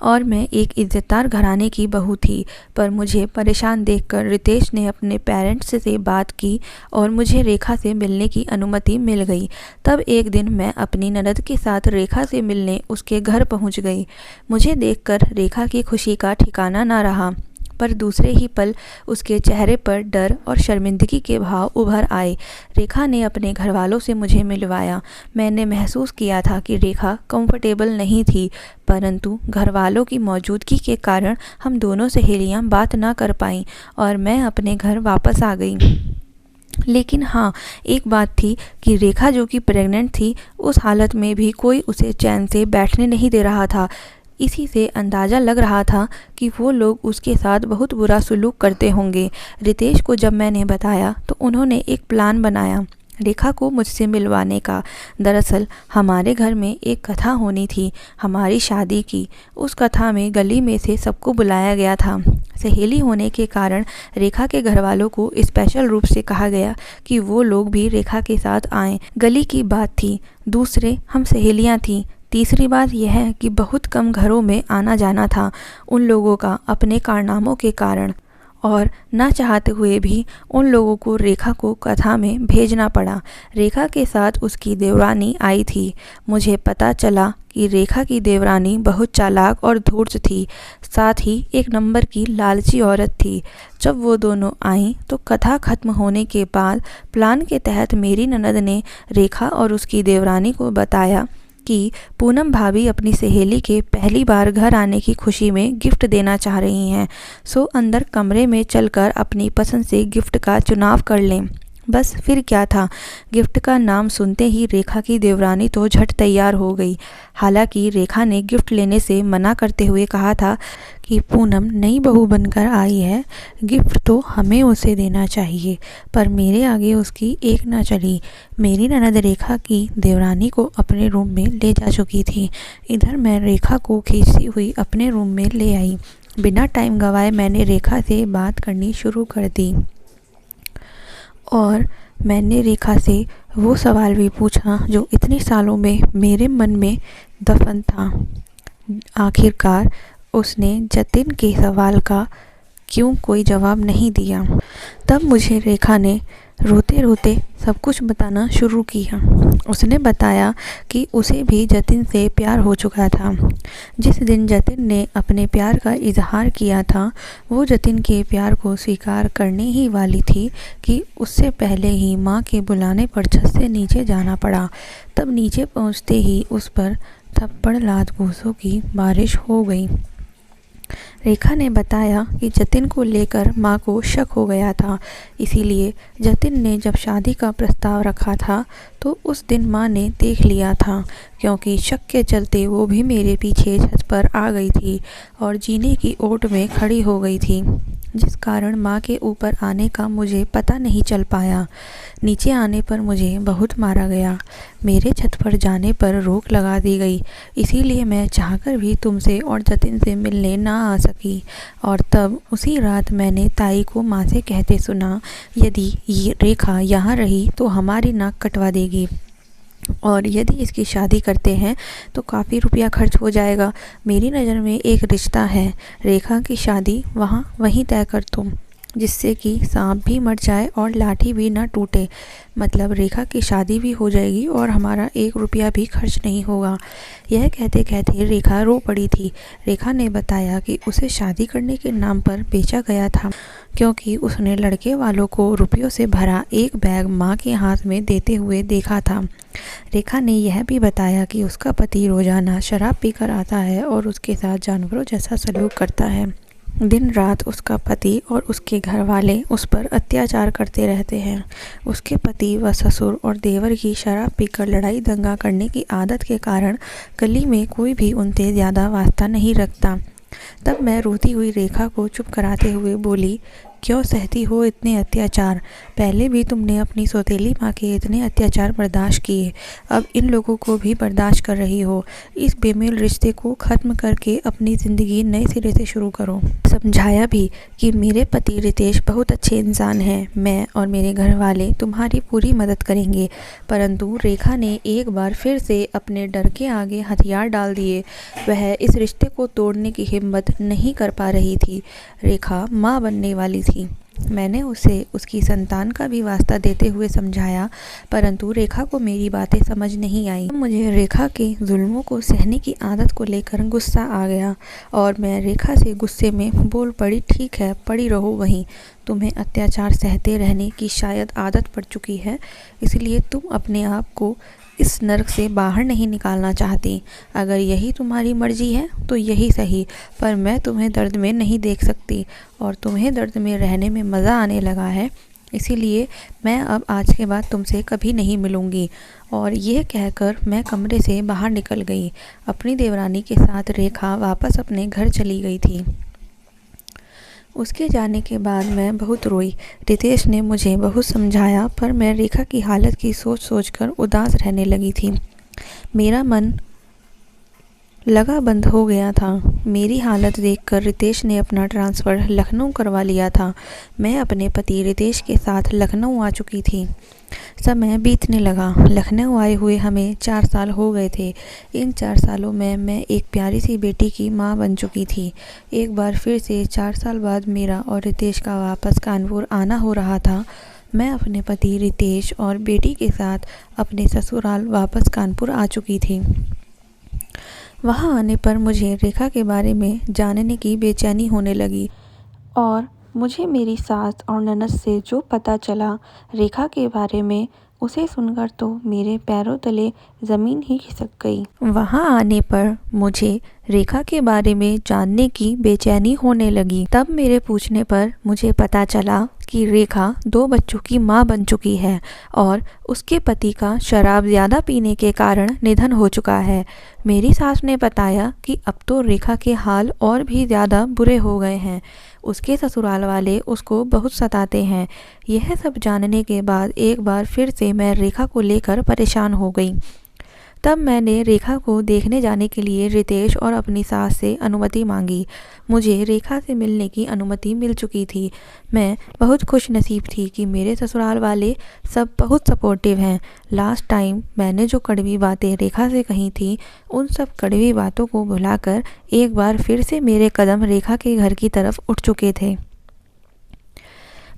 और मैं एक इज्जतदार घराने की बहू थी। पर मुझे परेशान देखकर रितेश ने अपने पेरेंट्स से बात की और मुझे रेखा से मिलने की अनुमति मिल गई। तब एक दिन मैं अपनी ननद के साथ रेखा से मिलने उसके घर पहुंच गई। मुझे देखकर रेखा की खुशी का ठिकाना ना रहा, पर दूसरे ही पल उसके चेहरे पर डर और शर्मिंदगी के भाव उभर आए। रेखा ने अपने घर वालों से मुझे मिलवाया। मैंने महसूस किया था कि रेखा कंफर्टेबल नहीं थी, परंतु घर वालों की मौजूदगी के कारण हम दोनों सहेलियां बात ना कर पाईं और मैं अपने घर वापस आ गई। लेकिन हाँ, एक बात थी कि रेखा जो कि प्रेग्नेंट थी, उस हालत में भी कोई उसे चैन से बैठने नहीं दे रहा था। इसी से अंदाज़ा लग रहा था कि वो लोग उसके साथ बहुत बुरा सलूक करते होंगे। रितेश को जब मैंने बताया तो उन्होंने एक प्लान बनाया रेखा को मुझसे मिलवाने का। दरअसल हमारे घर में एक कथा होनी थी, हमारी शादी की। उस कथा में गली में से सबको बुलाया गया था। सहेली होने के कारण रेखा के घर वालों को स्पेशल रूप से कहा गया कि वो लोग भी रेखा के साथ आएं। गली की बात थी, दूसरे हम सहेलियां थीं। तीसरी बात यह है कि बहुत कम घरों में आना जाना था उन लोगों का अपने कारनामों के कारण, और ना चाहते हुए भी उन लोगों को रेखा को कथा में भेजना पड़ा। रेखा के साथ उसकी देवरानी आई थी। मुझे पता चला कि रेखा की देवरानी बहुत चालाक और धूर्त थी, साथ ही एक नंबर की लालची औरत थी। जब वो दोनों आईं तो कथा खत्म होने के बाद प्लान के तहत मेरी ननद ने रेखा और उसकी देवरानी को बताया कि पूनम भाभी अपनी सहेली के पहली बार घर आने की खुशी में गिफ्ट देना चाह रही हैं, सो अंदर कमरे में चलकर अपनी पसंद से गिफ्ट का चुनाव कर लें। बस फिर क्या था, गिफ्ट का नाम सुनते ही रेखा की देवरानी तो झट तैयार हो गई। हालांकि रेखा ने गिफ्ट लेने से मना करते हुए कहा था कि पूनम नई बहू बनकर आई है, गिफ्ट तो हमें उसे देना चाहिए। पर मेरे आगे उसकी एक ना चली। मेरी ननद रेखा की देवरानी को अपने रूम में ले जा चुकी थी। इधर मैं रेखा को खींचती हुई अपने रूम में ले आई। बिना टाइम गंवाए मैंने रेखा से बात करनी शुरू कर दी और मैंने रेखा से वो सवाल भी पूछा जो इतने सालों में मेरे मन में दफन था। आखिरकार उसने जतिन के सवाल का क्यों कोई जवाब नहीं दिया। तब मुझे रेखा ने रोते रोते सब कुछ बताना शुरू किया। उसने बताया कि उसे भी जतिन से प्यार हो चुका था। जिस दिन जतिन ने अपने प्यार का इजहार किया था, वो जतिन के प्यार को स्वीकार करने ही वाली थी कि उससे पहले ही माँ के बुलाने पर छत से नीचे जाना पड़ा। तब नीचे पहुँचते ही उस पर थप्पड़ लात घूंसों की बारिश हो गई। रेखा ने बताया कि जतिन को लेकर माँ को शक हो गया था, इसीलिए जतिन ने जब शादी का प्रस्ताव रखा था तो उस दिन माँ ने देख लिया था, क्योंकि शक के चलते वो भी मेरे पीछे छत पर आ गई थी और जीने की ओट में खड़ी हो गई थी, जिस कारण माँ के ऊपर आने का मुझे पता नहीं चल पाया। नीचे आने पर मुझे बहुत मारा गया। मेरे छत पर जाने पर रोक लगा दी गई, इसीलिए मैं चाहकर भी तुमसे और जतिन से मिलने ना आ सकी। और तब उसी रात मैंने ताई को माँ से कहते सुना, यदि ये रेखा यहाँ रही तो हमारी नाक कटवा देगी, और यदि इसकी शादी करते हैं तो काफ़ी रुपया खर्च हो जाएगा। मेरी नज़र में एक रिश्ता है, रेखा की शादी वहीं तय कर तुम। जिससे कि सांप भी मर जाए और लाठी भी ना टूटे। मतलब रेखा की शादी भी हो जाएगी और हमारा 1 रुपया भी खर्च नहीं होगा। यह कहते कहते रेखा रो पड़ी थी। रेखा ने बताया कि उसे शादी करने के नाम पर बेचा गया था, क्योंकि उसने लड़के वालों को रुपयों से भरा एक बैग माँ के हाथ में देते हुए देखा था। रेखा ने यह भी बताया कि उसका पति रोजाना शराब पीकर आता है और उसके साथ जानवरों जैसा सलूक करता है। दिन रात उसका पति और उसके घर वाले उस पर अत्याचार करते रहते हैं। उसके पति व ससुर और देवर की शराब पीकर लड़ाई दंगा करने की आदत के कारण गली में कोई भी उनसे ज़्यादा वास्ता नहीं रखता। तब मैं रोती हुई रेखा को चुप कराते हुए बोली, क्यों सहती हो इतने अत्याचार? पहले भी तुमने अपनी सौतेली माँ के इतने अत्याचार बर्दाश्त किए, अब इन लोगों को भी बर्दाश्त कर रही हो। इस बेमेल रिश्ते को ख़त्म करके अपनी ज़िंदगी नए सिरे से शुरू करो। समझाया भी कि मेरे पति रितेश बहुत अच्छे इंसान हैं, मैं और मेरे घर वाले तुम्हारी पूरी मदद करेंगे। परंतु रेखा ने एक बार फिर से अपने डर के आगे हथियार डाल दिए। वह इस रिश्ते को तोड़ने की हिम्मत नहीं कर पा रही थी। रेखा माँ बनने वाली थी। मैंने उसे उसकी संतान का भी वास्ता देते हुए समझाया, परंतु रेखा को मेरी बातें समझ नहीं आई। मुझे रेखा के जुल्मों को सहने की आदत को लेकर गुस्सा आ गया और मैं रेखा से गुस्से में बोल पड़ी, ठीक है, पड़ी रहो वहीं। तुम्हें अत्याचार सहते रहने की शायद आदत पड़ चुकी है, इसलिए तुम अपने आप को इस नर्क से बाहर नहीं निकालना चाहती। अगर यही तुम्हारी मर्जी है तो यही सही, पर मैं तुम्हें दर्द में नहीं देख सकती और तुम्हें दर्द में रहने में मज़ा आने लगा है, इसीलिए मैं अब आज के बाद तुमसे कभी नहीं मिलूँगी। और यह कहकर मैं कमरे से बाहर निकल गई। अपनी देवरानी के साथ रेखा वापस अपने घर चली गई थी। उसके जाने के बाद मैं बहुत रोई। रितेश ने मुझे बहुत समझाया, पर मैं रेखा की हालत की सोच सोचकर उदास रहने लगी थी। मेरा मन लगा बंद हो गया था। मेरी हालत देखकर रितेश ने अपना ट्रांसफ़र लखनऊ करवा लिया था। मैं अपने पति रितेश के साथ लखनऊ आ चुकी थी। समय बीतने लगा। लखनऊ आए हुए हमें 4 साल हो गए थे। इन 4 सालों में मैं एक प्यारी सी बेटी की माँ बन चुकी थी। एक बार फिर से 4 साल बाद मेरा और रितेश का वापस कानपुर आना हो रहा था। मैं अपने पति रितेश और बेटी के साथ अपने ससुराल वापस कानपुर आ चुकी थी। वहाँ आने पर मुझे रेखा के बारे में जानने की बेचैनी होने लगी और मुझे मेरी सास और ननद से जो पता चला रेखा के बारे में, उसे सुनकर तो मेरे पैरों तले ज़मीन ही खिसक गई। वहाँ आने पर मुझे रेखा के बारे में जानने की बेचैनी होने लगी। तब मेरे पूछने पर मुझे पता चला कि रेखा 2 बच्चों की माँ बन चुकी है और उसके पति का शराब ज़्यादा पीने के कारण निधन हो चुका है। मेरी सास ने बताया कि अब तो रेखा के हाल और भी ज़्यादा बुरे हो गए हैं। उसके ससुराल वाले उसको बहुत सताते हैं। यह सब जानने के बाद एक बार फिर से मैं रेखा को लेकर परेशान हो गई। तब मैंने रेखा को देखने जाने के लिए रितेश और अपनी सास से अनुमति मांगी। मुझे रेखा से मिलने की अनुमति मिल चुकी थी। मैं बहुत खुश नसीब थी कि मेरे ससुराल वाले सब बहुत सपोर्टिव हैं। लास्ट टाइम मैंने जो कड़वी बातें रेखा से कही थी, उन सब कड़वी बातों को भुलाकर एक बार फिर से मेरे कदम रेखा के घर की तरफ उठ चुके थे।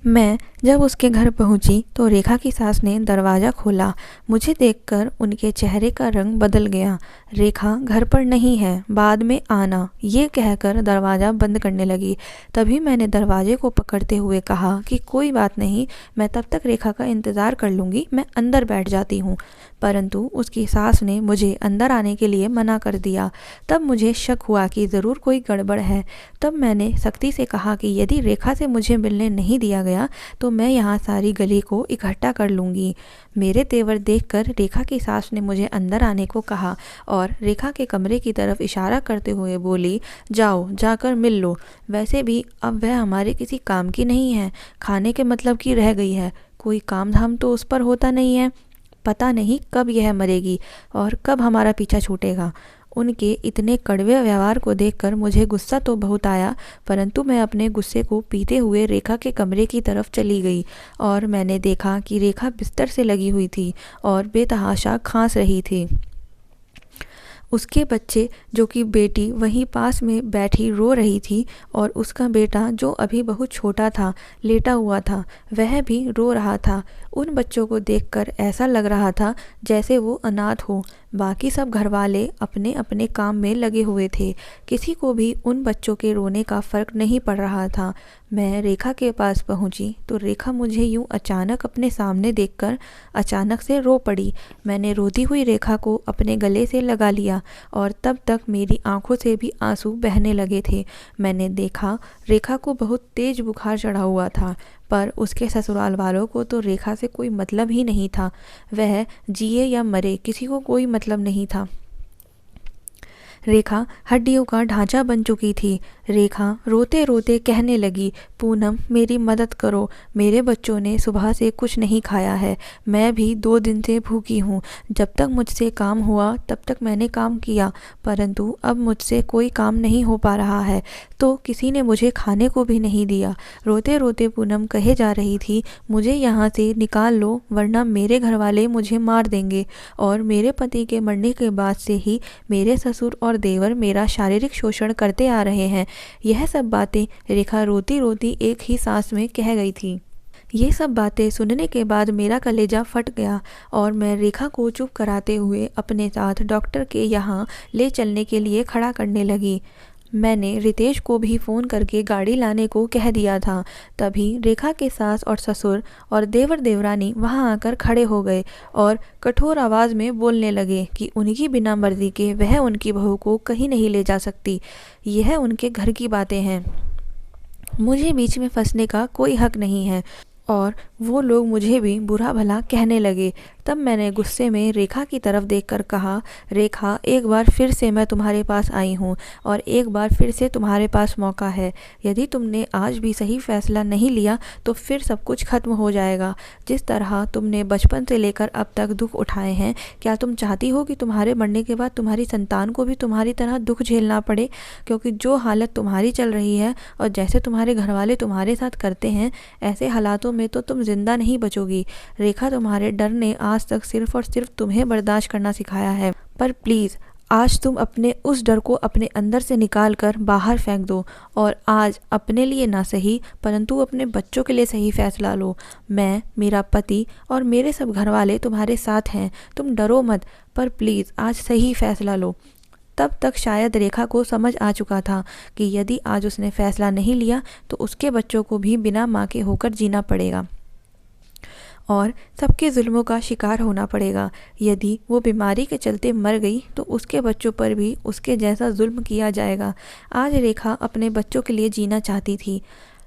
मैं जब उसके घर पहुंची तो रेखा की सास ने दरवाज़ा खोला। मुझे देखकर उनके चेहरे का रंग बदल गया। रेखा घर पर नहीं है, बाद में आना, ये कहकर दरवाज़ा बंद करने लगी। तभी मैंने दरवाजे को पकड़ते हुए कहा कि कोई बात नहीं, मैं तब तक रेखा का इंतज़ार कर लूँगी, मैं अंदर बैठ जाती हूँ। परंतु उसकी सास ने मुझे अंदर आने के लिए मना कर दिया। तब मुझे शक हुआ कि ज़रूर कोई गड़बड़ है। तब मैंने सख्ती से कहा कि यदि रेखा से मुझे मिलने नहीं दिया गया तो मैं यहाँ सारी गली को इकट्ठा कर लूँगी। मेरे तेवर देखकर रेखा की सास ने मुझे अंदर आने को कहा और रेखा के कमरे की तरफ इशारा करते हुए बोली, जाओ जाकर मिल लो। वैसे भी अब वह हमारे किसी काम की नहीं है, खाने के मतलब की रह गई है। कोई काम धाम तो उस पर होता नहीं है। पता नहीं कब यह मरेगी और कब हमारा पीछा छूटेगा। उनके इतने कड़वे व्यवहार को देखकर मुझे गुस्सा तो बहुत आया, परंतु मैं अपने गुस्से को पीते हुए रेखा के कमरे की तरफ चली गई और मैंने देखा कि रेखा बिस्तर से लगी हुई थी और बेतहाशा खांस रही थी। उसके बच्चे जो कि बेटी वहीं पास में बैठी रो रही थी और उसका बेटा जो अभी बहुत छोटा था, लेटा हुआ था, वह भी रो रहा था। उन बच्चों को देखकर ऐसा लग रहा था जैसे वो अनाथ हो। बाकी सब घरवाले अपने अपने काम में लगे हुए थे। किसी को भी उन बच्चों के रोने का फ़र्क नहीं पड़ रहा था। मैं रेखा के पास पहुंची तो रेखा मुझे यूं अचानक अपने सामने देखकर अचानक से रो पड़ी। मैंने रोती हुई रेखा को अपने गले से लगा लिया और तब तक मेरी आंखों से भी आंसू बहने लगे थे। मैंने देखा रेखा को बहुत तेज बुखार चढ़ा हुआ था, पर उसके ससुराल वालों को तो रेखा से कोई मतलब ही नहीं था। वह जिए या मरे, किसी को कोई मतलब नहीं था। रेखा हड्डियों का ढांचा बन चुकी थी। रेखा रोते रोते कहने लगी, पूनम मेरी मदद करो, मेरे बच्चों ने सुबह से कुछ नहीं खाया है, मैं भी 2 दिन से भूखी हूँ। जब तक मुझसे काम हुआ तब तक मैंने काम किया, परंतु अब मुझसे कोई काम नहीं हो पा रहा है, तो किसी ने मुझे खाने को भी नहीं दिया। रोते रोते पूनम कहे जा रही थी, मुझे यहाँ से निकाल लो वरना मेरे घर वाले मुझे मार देंगे, और मेरे पति के मरने के बाद से ही मेरे ससुर और देवर मेरा शारीरिक शोषण करते आ रहे हैं। यह सब बातें रेखा रोती रोती एक ही सांस में कह गई थी। ये सब बातें सुनने के बाद मेरा कलेजा फट गया और मैं रेखा को चुप कराते हुए अपने साथ डॉक्टर के यहाँ ले चलने के लिए खड़ा करने लगी। मैंने रितेश को भी फ़ोन करके गाड़ी लाने को कह दिया था। तभी रेखा के सास और ससुर और देवर देवरानी वहां आकर खड़े हो गए और कठोर आवाज़ में बोलने लगे कि उनकी बिना मर्जी के वह उनकी बहू को कहीं नहीं ले जा सकती। यह उनके घर की बातें हैं, मुझे बीच में फंसने का कोई हक नहीं है। और वो लोग मुझे भी बुरा भला कहने लगे। तब मैंने गुस्से में रेखा की तरफ देखकर कहा, रेखा एक बार फिर से मैं तुम्हारे पास आई हूँ और एक बार फिर से तुम्हारे पास मौका है। यदि तुमने आज भी सही फैसला नहीं लिया तो फिर सब कुछ खत्म हो जाएगा। जिस तरह तुमने बचपन से लेकर अब तक दुख उठाए हैं, क्या तुम चाहती हो कि तुम्हारे मरने के बाद तुम्हारी संतान को भी तुम्हारी तरह दुख झेलना पड़े? क्योंकि जो हालत तुम्हारी चल रही है और जैसे तुम्हारे घरवाले तुम्हारे साथ करते हैं, ऐसे हालातों में तो तुम जिंदा नहीं बचोगी। रेखा, तुम्हारे डर ने आज तक सिर्फ और सिर्फ तुम्हें बर्दाश्त करना सिखाया है, पर प्लीज़ आज तुम अपने उस डर को अपने अंदर से निकाल कर बाहर फेंक दो और आज अपने लिए ना सही परंतु अपने बच्चों के लिए सही फैसला लो। मैं, मेरा पति और मेरे सब घरवाले तुम्हारे साथ हैं, तुम डरो मत, पर प्लीज़ आज सही फैसला लो। तब तक शायद रेखा को समझ आ चुका था कि यदि आज उसने फैसला नहीं लिया तो उसके बच्चों को भी बिना माँ के होकर जीना पड़ेगा और सबके जुल्मों का शिकार होना पड़ेगा। यदि वो बीमारी के चलते मर गई तो उसके बच्चों पर भी उसके जैसा जुल्म किया जाएगा। आज रेखा अपने बच्चों के लिए जीना चाहती थी,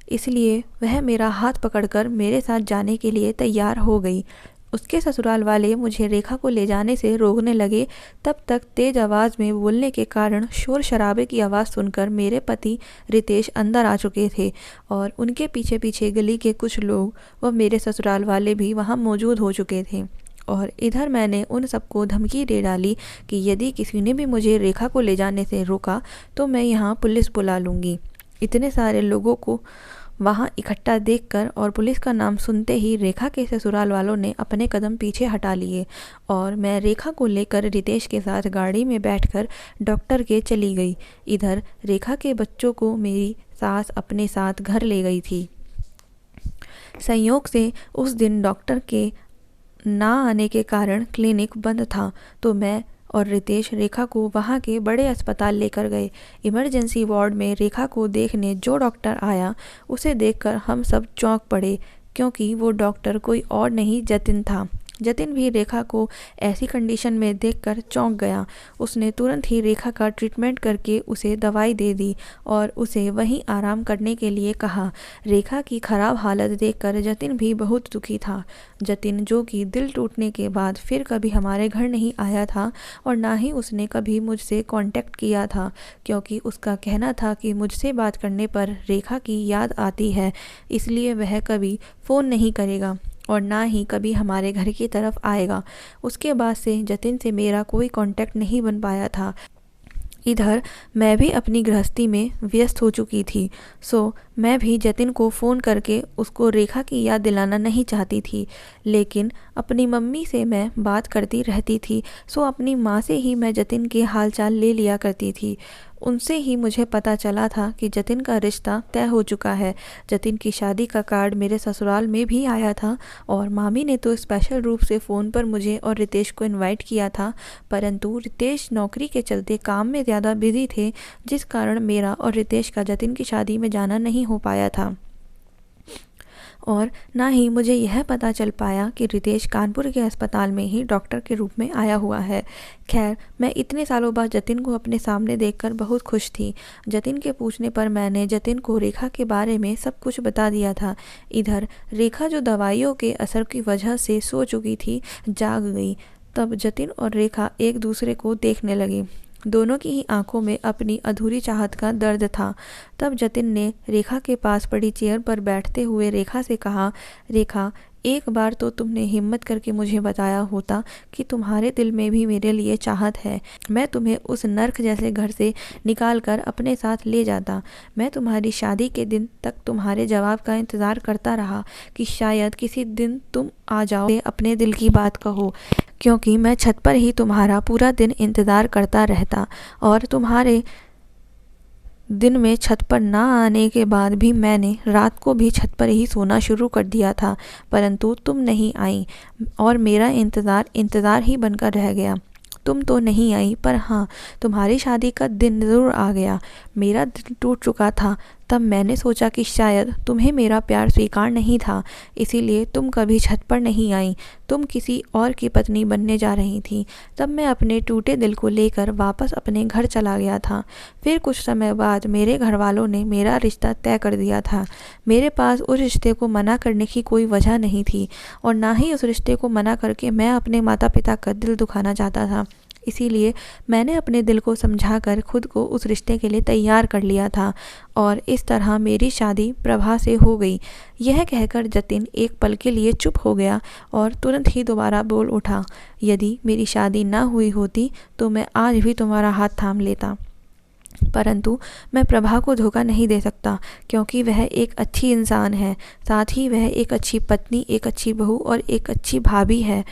इसलिए वह मेरा हाथ पकड़कर मेरे साथ जाने के लिए तैयार हो गई। उसके ससुराल वाले मुझे रेखा को ले जाने से रोकने लगे। तब तक तेज आवाज़ में बोलने के कारण शोर शराबे की आवाज़ सुनकर मेरे पति रितेश अंदर आ चुके थे और उनके पीछे पीछे गली के कुछ लोग व मेरे ससुराल वाले भी वहां मौजूद हो चुके थे। और इधर मैंने उन सबको धमकी दे डाली कि यदि किसी ने भी मुझे रेखा को ले जाने से रोका तो मैं यहाँ पुलिस बुला लूँगी। इतने सारे लोगों को वहां इकट्ठा देखकर और पुलिस का नाम सुनते ही रेखा के ससुराल वालों ने अपने कदम पीछे हटा लिए और मैं रेखा को लेकर रितेश के साथ गाड़ी में बैठकर डॉक्टर के चली गई। इधर रेखा के बच्चों को मेरी सास अपने साथ घर ले गई थी। संयोग से उस दिन डॉक्टर के ना आने के कारण क्लिनिक बंद था, तो मैं और रितेश रेखा को वहाँ के बड़े अस्पताल लेकर गए। इमरजेंसी वार्ड में रेखा को देखने जो डॉक्टर आया उसे देखकर हम सब चौंक पड़े, क्योंकि वो डॉक्टर कोई और नहीं जतिन था। जतिन भी रेखा को ऐसी कंडीशन में देखकर चौंक गया। उसने तुरंत ही रेखा का ट्रीटमेंट करके उसे दवाई दे दी और उसे वहीं आराम करने के लिए कहा। रेखा की खराब हालत देखकर जतिन भी बहुत दुखी था। जतिन, जो कि दिल टूटने के बाद फिर कभी हमारे घर नहीं आया था और ना ही उसने कभी मुझसे कांटेक्ट किया था, क्योंकि उसका कहना था कि मुझसे बात करने पर रेखा की याद आती है, इसलिए वह कभी फ़ोन नहीं करेगा और ना ही कभी हमारे घर की तरफ आएगा। उसके बाद से जतिन से मेरा कोई कांटेक्ट नहीं बन पाया था। इधर मैं भी अपनी गृहस्थी में व्यस्त हो चुकी थी, सो मैं भी जतिन को फ़ोन करके उसको रेखा की याद दिलाना नहीं चाहती थी। लेकिन अपनी मम्मी से मैं बात करती रहती थी, सो अपनी माँ से ही मैं जतिन के हालचाल ले लिया करती थी। उनसे ही मुझे पता चला था कि जतिन का रिश्ता तय हो चुका है। जतिन की शादी का कार्ड मेरे ससुराल में भी आया था और मामी ने तो स्पेशल रूप से फ़ोन पर मुझे और रितेश को इनवाइट किया था, परंतु रितेश नौकरी के चलते काम में ज़्यादा बिजी थे, जिस कारण मेरा और रितेश का जतिन की शादी में जाना नहीं हो पाया था। और ना ही मुझे यह पता चल पाया कि रितेश कानपुर के अस्पताल में ही डॉक्टर के रूप में आया हुआ है। खैर, मैं इतने सालों बाद जतिन को अपने सामने देखकर बहुत खुश थी। जतिन के पूछने पर मैंने जतिन को रेखा के बारे में सब कुछ बता दिया था। इधर रेखा जो दवाइयों के असर की वजह से सो चुकी थी, जाग गई। तब जतिन और रेखा एक दूसरे को देखने लगे। दोनों की ही आंखों में अपनी अधूरी चाहत का दर्द था। तब जतिन ने रेखा के पास पड़ी चेयर पर बैठते हुए रेखा से कहा, रेखा, एक बार तो तुमने हिम्मत करके मुझे बताया होता कि तुम्हारे दिल में भी मेरे लिए चाहत है, मैं तुम्हें उस नर्क जैसे घर से निकाल कर अपने साथ ले जाता। मैं तुम्हारी शादी के दिन तक तुम्हारे जवाब का इंतज़ार करता रहा कि शायद किसी दिन तुम आ जाओ, अपने दिल की बात कहो, क्योंकि मैं छत पर ही तुम्हारा पूरा दिन इंतज़ार करता रहता और तुम्हारे दिन में छत पर ना आने के बाद भी मैंने रात को भी छत पर ही सोना शुरू कर दिया था, परंतु तुम नहीं आई और मेरा इंतज़ार ही बनकर रह गया। तुम तो नहीं आई, पर हाँ, तुम्हारी शादी का दिन ज़रूर आ गया। मेरा दिल टूट चुका था। तब मैंने सोचा कि शायद तुम्हें मेरा प्यार स्वीकार नहीं था, इसीलिए तुम कभी छत पर नहीं आई। तुम किसी और की पत्नी बनने जा रही थी। तब मैं अपने टूटे दिल को लेकर वापस अपने घर चला गया था। फिर कुछ समय बाद मेरे घर वालों ने मेरा रिश्ता तय कर दिया था। मेरे पास उस रिश्ते को मना करने की कोई वजह नहीं थी और ना ही उस रिश्ते को मना करके मैं अपने माता पिता का दिल दुखाना चाहता था। इसीलिए मैंने अपने दिल को समझाकर खुद को उस रिश्ते के लिए तैयार कर लिया था और इस तरह मेरी शादी प्रभा से हो गई। यह कहकर जतिन एक पल के लिए चुप हो गया और तुरंत ही दोबारा बोल उठा, यदि मेरी शादी ना हुई होती तो मैं आज भी तुम्हारा हाथ थाम लेता, परंतु मैं प्रभा को धोखा नहीं दे सकता, क्योंकि वह एक अच्छी इंसान है, साथ ही वह एक अच्छी पत्नी, एक अच्छी बहू और एक अच्छी भाभी है।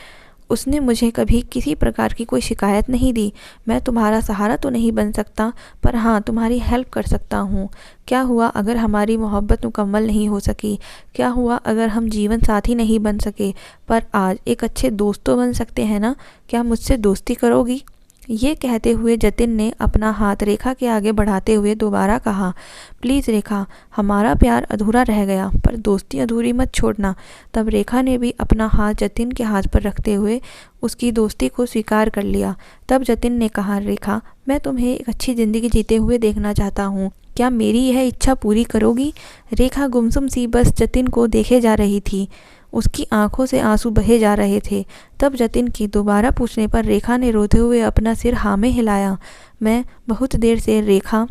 उसने मुझे कभी किसी प्रकार की कोई शिकायत नहीं दी। मैं तुम्हारा सहारा तो नहीं बन सकता, पर हाँ, तुम्हारी हेल्प कर सकता हूँ। क्या हुआ अगर हमारी मोहब्बत मुकम्मल नहीं हो सकी? क्या हुआ अगर हम जीवन साथी नहीं बन सके, पर आज एक अच्छे दोस्त तो बन सकते हैं ना? क्या मुझसे दोस्ती करोगी? ये कहते हुए जतिन ने अपना हाथ रेखा के आगे बढ़ाते हुए दोबारा कहा, प्लीज़ रेखा, हमारा प्यार अधूरा रह गया, पर दोस्ती अधूरी मत छोड़ना। तब रेखा ने भी अपना हाथ जतिन के हाथ पर रखते हुए उसकी दोस्ती को स्वीकार कर लिया। तब जतिन ने कहा, रेखा, मैं तुम्हें एक अच्छी ज़िंदगी जीते हुए देखना चाहता हूँ। क्या मेरी यह इच्छा पूरी करोगी? रेखा गुमसुम सी बस जतिन को देखे जा रही थी। उसकी आंखों से आंसू बहे जा रहे थे। तब जतिन की दोबारा पूछने पर रेखा ने रोते हुए अपना सिर हाँ में हिलाया। मैं बहुत देर से रेखा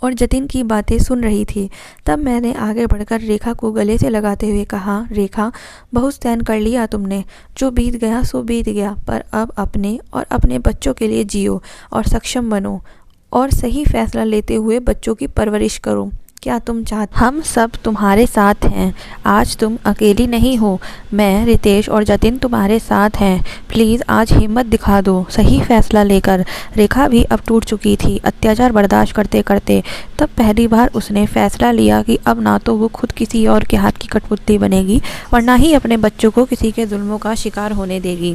और जतिन की बातें सुन रही थी। तब मैंने आगे बढ़कर रेखा को गले से लगाते हुए कहा, रेखा, बहुत सहन कर लिया तुमने। जो बीत गया सो बीत गया, पर अब अपने और अपने बच्चों के लिए जियो और सक्षम बनो और सही फैसला लेते हुए बच्चों की परवरिश करो। क्या तुम चाहते? हम सब तुम्हारे साथ हैं। आज तुम अकेली नहीं हो। मैं, रितेश और जतिन तुम्हारे साथ हैं। प्लीज़ आज हिम्मत दिखा दो सही फैसला लेकर। रेखा भी अब टूट चुकी थी अत्याचार बर्दाश्त करते करते। तब पहली बार उसने फैसला लिया कि अब ना तो वो खुद किसी और के हाथ की कठपुतली बनेगी और ना ही अपने बच्चों को किसी के जुल्मों का शिकार होने देगी।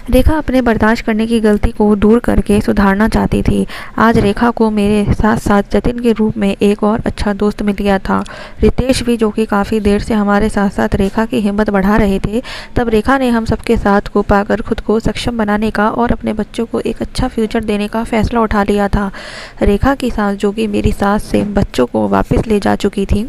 रेखा अपने बर्दाश्त करने की गलती को दूर करके सुधारना चाहती थी। आज रेखा को मेरे साथ साथ जतिन के रूप में एक और अच्छा दोस्त मिल गया था, रितेश भी, जो कि काफ़ी देर से हमारे साथ साथ रेखा की हिम्मत बढ़ा रहे थे। तब रेखा ने हम सबके साथ को पाकर खुद को सक्षम बनाने का और अपने बच्चों को एक अच्छा फ्यूचर देने का फैसला उठा लिया था। रेखा की सास, जो कि मेरी सास से बच्चों को वापस ले जा चुकी थी,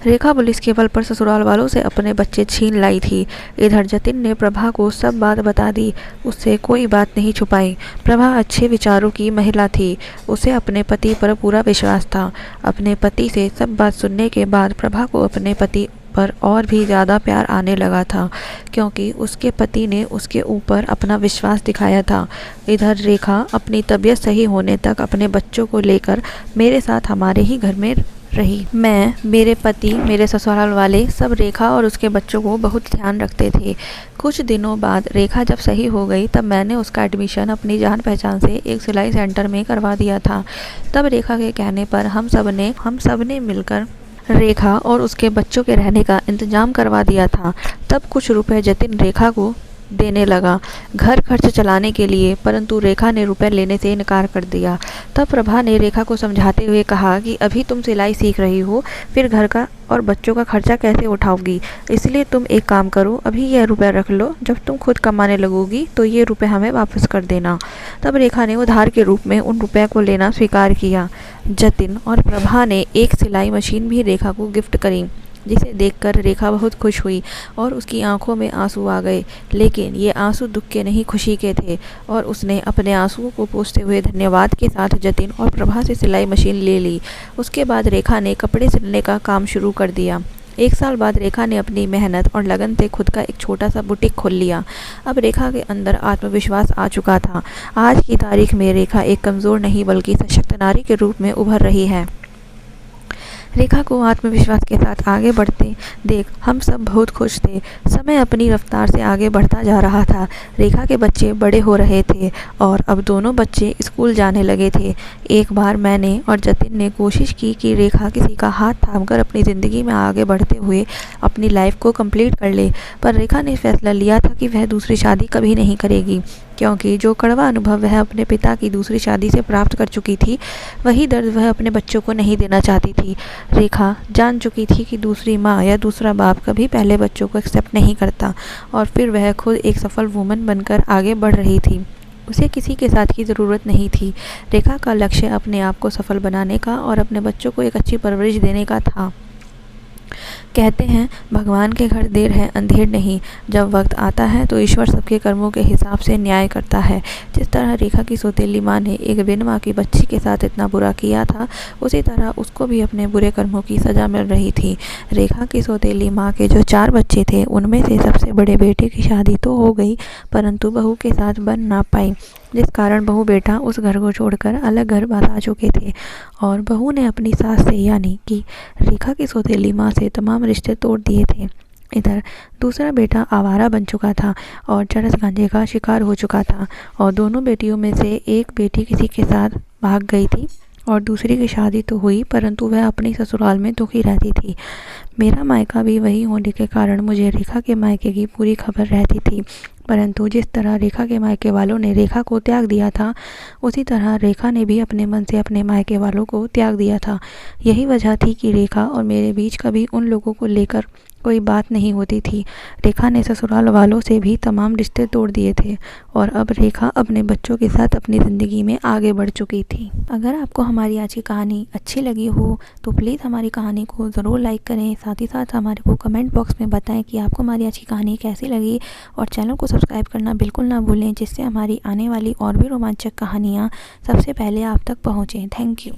रेखा पुलिस के बल पर ससुराल वालों से अपने बच्चे छीन लाई थी। इधर जतिन ने प्रभा को सब बात बता दी, उससे कोई बात नहीं छुपाई। प्रभा अच्छे विचारों की महिला थी, उसे अपने पति पर पूरा विश्वास था। अपने पति से सब बात सुनने के बाद प्रभा को अपने पति पर और भी ज़्यादा प्यार आने लगा था, क्योंकि उसके पति ने उसके ऊपर अपना विश्वास दिखाया था। इधर रेखा अपनी तबीयत सही होने तक अपने बच्चों को लेकर मेरे साथ हमारे ही घर में रही। मैं, मेरे पति, मेरे ससुराल वाले सब रेखा और उसके बच्चों को बहुत ध्यान रखते थे। कुछ दिनों बाद रेखा जब सही हो गई तब मैंने उसका एडमिशन अपनी जान पहचान से एक सिलाई सेंटर में करवा दिया था। तब रेखा के कहने पर हम सब ने मिलकर रेखा और उसके बच्चों के रहने का इंतजाम करवा दिया था। तब कुछ रुपए जतिन रेखा को देने लगा घर खर्च चलाने के लिए, परंतु रेखा ने रुपए लेने से इनकार कर दिया। तब प्रभा ने रेखा को समझाते हुए कहा कि अभी तुम सिलाई सीख रही हो, फिर घर का और बच्चों का खर्चा कैसे उठाओगी, इसलिए तुम एक काम करो, अभी यह रुपए रख लो, जब तुम खुद कमाने लगोगी तो ये रुपए हमें वापस कर देना। तब रेखा ने उधार के रूप में उन रुपए को लेना स्वीकार किया। जतिन और प्रभा ने एक सिलाई मशीन भी रेखा को गिफ्ट करी, जिसे देखकर रेखा बहुत खुश हुई और उसकी आंखों में आंसू आ गए। लेकिन ये आंसू दुख के नहीं, खुशी के थे, और उसने अपने आंसुओं को पोंछते हुए धन्यवाद के साथ जतिन और प्रभा से सिलाई मशीन ले ली। उसके बाद रेखा ने कपड़े सिलने का काम शुरू कर दिया। 1 साल बाद रेखा ने अपनी मेहनत और लगन से खुद का एक छोटा सा बुटीक खोल लिया। अब रेखा के अंदर आत्मविश्वास आ चुका था। आज की तारीख में रेखा एक कमज़ोर नहीं बल्कि सशक्त नारी के रूप में उभर रही है। रेखा को आत्मविश्वास के साथ आगे बढ़ते देख हम सब बहुत खुश थे। समय अपनी रफ्तार से आगे बढ़ता जा रहा था। रेखा के बच्चे बड़े हो रहे थे और अब दोनों बच्चे स्कूल जाने लगे थे। एक बार मैंने और जतिन ने कोशिश की कि रेखा किसी का हाथ थामकर अपनी ज़िंदगी में आगे बढ़ते हुए अपनी लाइफ को कंप्लीट कर ले, पर रेखा ने फैसला लिया था कि वह दूसरी शादी कभी नहीं करेगी, क्योंकि जो कड़वा अनुभव वह अपने पिता की दूसरी शादी से प्राप्त कर चुकी थी, वही दर्द वह अपने बच्चों को नहीं देना चाहती थी। रेखा जान चुकी थी कि दूसरी माँ या दूसरा बाप कभी पहले बच्चों को एक्सेप्ट नहीं करता, और फिर वह खुद एक सफल वुमन बनकर आगे बढ़ रही थी। उसे किसी के साथ की ज़रूरत नहीं थी। रेखा का लक्ष्य अपने आप को सफल बनाने का और अपने बच्चों को एक अच्छी परवरिश देने का था। कहते हैं भगवान के घर देर है अंधेर नहीं, जब वक्त आता है तो ईश्वर सबके कर्मों के हिसाब से न्याय करता है। जिस तरह रेखा की सौतेली माँ ने एक विधवा की बच्ची के साथ इतना बुरा किया था, उसी तरह उसको भी अपने बुरे कर्मों की सज़ा मिल रही थी। रेखा की सौतेली माँ के जो 4 बच्चे थे, उनमें से सबसे बड़े बेटे की शादी तो हो गई, परंतु बहू के साथ बन ना पाई, जिस कारण बहू बेटा उस घर को छोड़कर अलग घर बसा चुके थे, और बहू ने अपनी सास से यानी कि रेखा की सौतेली माँ से तमाम रिश्ते तोड़ दिए थे। इधर दूसरा बेटा आवारा बन चुका था और चरस गांजे का शिकार हो चुका था, और दोनों बेटियों में से एक बेटी किसी के साथ भाग गई थी और दूसरी की शादी तो हुई, परंतु वह अपनी ससुराल में दुखी रहती थी। मेरा मायका भी वही होने के कारण मुझे रेखा के मायके की पूरी खबर रहती थी, परंतु जिस तरह रेखा के मायके वालों ने रेखा को त्याग दिया था, उसी तरह रेखा ने भी अपने मन से अपने मायके वालों को त्याग दिया था। यही वजह थी कि रेखा और मेरे बीच कभी उन लोगों को लेकर कोई बात नहीं होती थी। रेखा ने ससुराल वालों से भी तमाम रिश्ते तोड़ दिए थे, और अब रेखा अपने बच्चों के साथ अपनी ज़िंदगी में आगे बढ़ चुकी थी। अगर आपको हमारी आज की कहानी अच्छी लगी हो तो प्लीज़ हमारी कहानी को ज़रूर लाइक करें। साथ ही साथ हमारे को कमेंट बॉक्स में बताएं कि आपको हमारी आज की कहानी कैसी लगी, और चैनल को सब्सक्राइब करना बिल्कुल ना भूलें, जिससे हमारी आने वाली और भी रोमांचक कहानियाँ सबसे पहले आप तक पहुँचें। Thank you.